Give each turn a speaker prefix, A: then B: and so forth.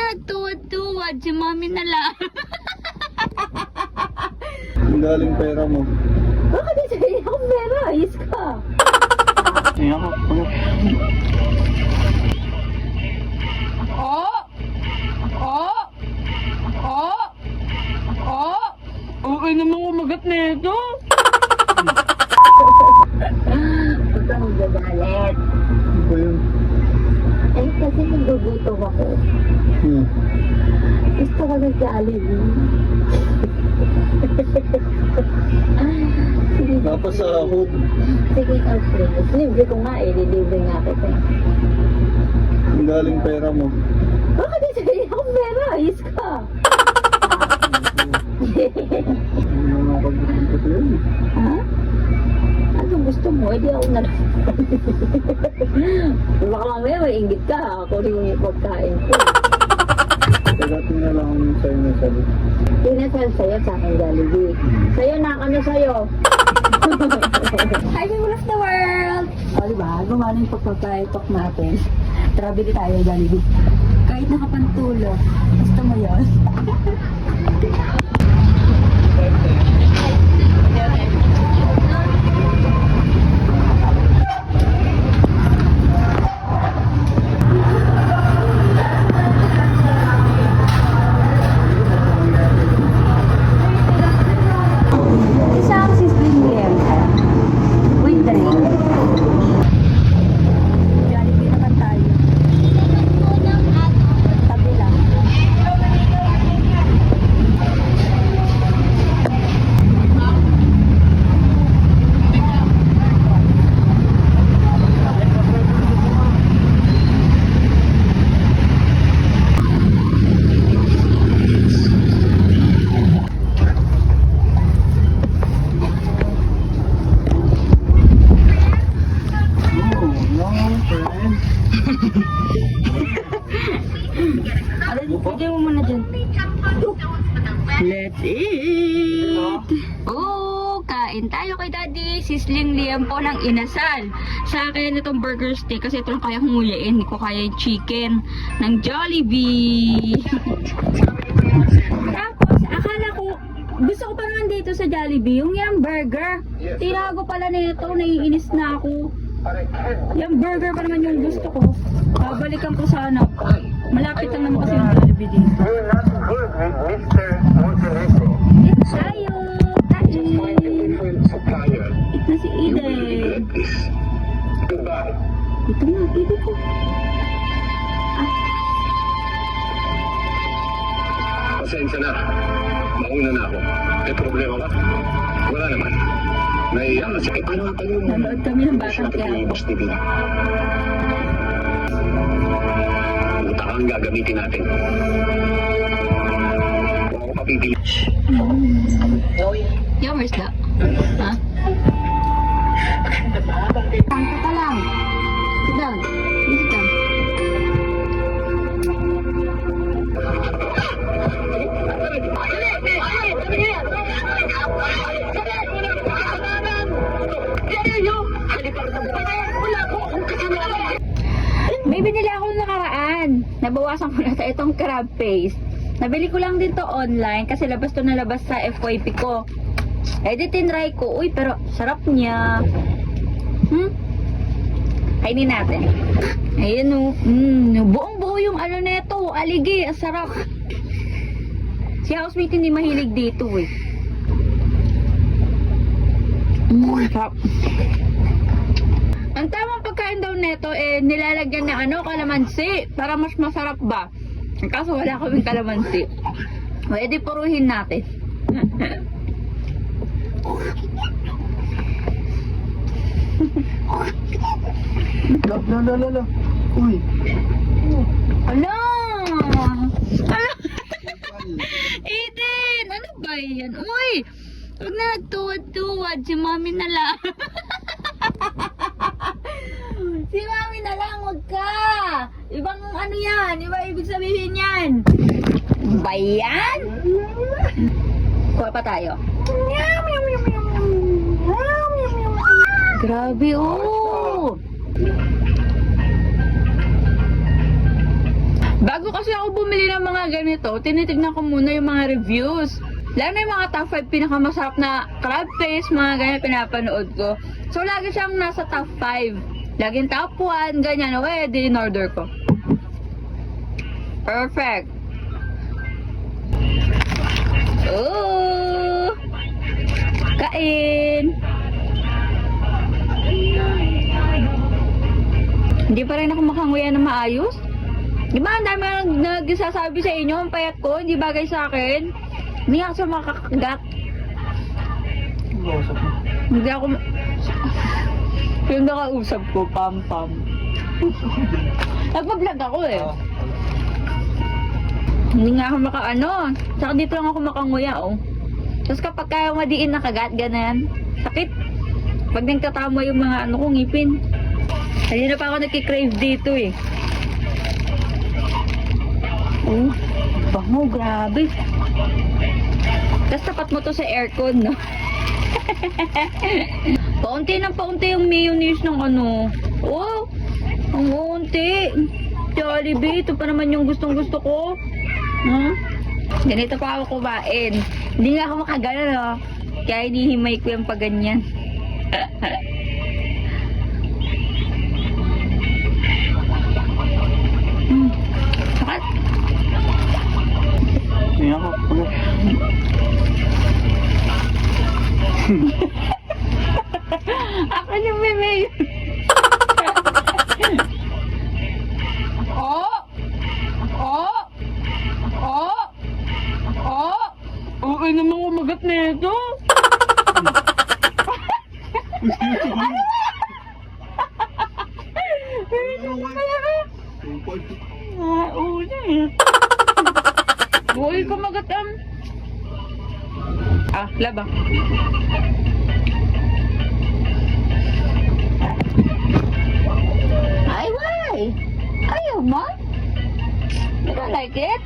A: na nagtuwad-tuwad. Si mami na lang.
B: Ang galing pera mo.
A: Bakit di sa'yo akong pera? Ayos ka.
B: Kaya ako.
A: Oh! Oh! Oh! Oh! Okay namang umagat na ito. Huwag kang magagalit.
B: Ano ba yun?
A: Ay, kasi nagugutom ako. Gusto ko ng Jollibee. Sige,
B: Napasahod.
A: sige, please. Libre ko nga eh. Lilibre nga kita.
B: Ang galing pera mo.
A: Bakit di sa'yo akong pera? Ayos ka.
B: Ano nga pag-gusto ko yun?
A: Ha? Ano gusto mo? Hindi ako na lang. Baka mamaya may inggit ka. Ako rin yung pagkain ko.
B: Pagating na lang ang sa'yo na sabi.
A: Pinasal sa'yo sa akin Jollibee. Sa'yo na, ano sa'yo? Hi, people of the world! O, diba? Gumana yung pagpapaitok natin. Tara, bili tayo, Jollibee. Kahit nakapantulo. Gusto mo yun? Isang sisling liempo. With drink. Jollibee naman tayo. Tabi lang.
B: Oh, no, friend.
A: Bigyan mo muna dyan. Let's eat! Oh, kain tayo kay Daddy. Sisling liempo ng inasal. Sa akin itong burger steak kasi ito lang kaya humuliin. Hindi ko kaya yung chicken ng Jollibee. Tapos, akala ko, gusto ko pa naman dito sa Jollibee, yung burger. Tinago pala na ito, naiinis na ako. Yung burger pa naman yung gusto ko. Babalikan ko sana. Malapit lang naman kasi yung Jollibee dito.
C: You're not good with Mr. Montenegro.
A: Eat tayo!
C: Just find a
A: Kain!
C: different supplier.
A: Eat na si
C: You will
A: Eden.
C: regret this. Goodbye.
A: Ito na, baby ko.
C: Pasensya na. Mauna na ako. May problema ba? Wala naman. May kasi paano nga pala yung
A: Nanood kami ng Batang
C: Quiapo.
A: Quiapo.
C: Boss TV. Buta kang gagamitin natin. Huwag ako papipili.
A: Yo, where's that? Ha? Tangka ka lang. Sit down. Sit down. May binili ako nakaraan. Nabawasan ko na sa itong crab paste. Nabili ko lang din to online kasi labas to na labas sa FYP ko. Eh di tinry ko. Uy, pero sarap niya. Kainin natin. Ayan o. Buong buo yung ano neto. Aligi, ang sarap. Si housemate hindi mahilig dito eh. Sarap. Ang tamang pagkain daw neto eh nilalagyan ng ano, kalamansi para mas masarap ba. Kaso wala kaming kalamansi. O edi puruhin natin.
B: La. Uy.
A: Ala! Eden! Ano ba yan? Uy! Huwag na nagtuwad-tuwad. Si mami na lang. Si mami na lang, huwag ka! Ibang ano yan? Iba ibig sabihin yan? Ba yan? Kuha pa tayo. Grabe oh! Bago kasi ako bumili ng mga ganito, tinitignan ko muna yung mga reviews. Lalo na yung mga top 5 pinakamasarap na crab face, mga ganyan pinapanood ko. So, lagi siyang nasa top 5. Laging top 1, ganyan. Okay, di in-order ko. Perfect. Oh! Kain! Hindi pa rin ako makanguya na maayos. Di ba ang dami nagsasabi sa inyo, ang payat ko, hindi bagay sa akin. Hindi ako sa makakagat.
B: Kausap mo.
A: Hindi ako... Yung nakausap ko, pam-pam. Nagpa-vlog ako eh. Hindi nga ako makaano. Saka dito lang ako makanguya, oh. Tapos kapag kaya madiin nakagat, ganyan. Sakit. Pag nagtatama yung mga ano ko, ngipin. Hindi na pa ako nagkikrave dito eh. Oh, bango, grabe. Tapos tapat mo to sa aircon, no? Paunti ng paunti yung mayonnaise ng ano. Oh, ang unti. Jollibee, ito pa naman yung gustong gusto ko. Ganito pa ako kumain. Hindi nga ako makagana, no? Kaya hinihimay ko yung paganyan. Sakat.
B: Tingnan ko.
A: Ako yung may mayo. Oh! Oh! Oh! Oh! Okay naman kumagat na ito. Uli. Uy, kumagat ang... laba. Ay, why? Ayaw mo? You don't like it?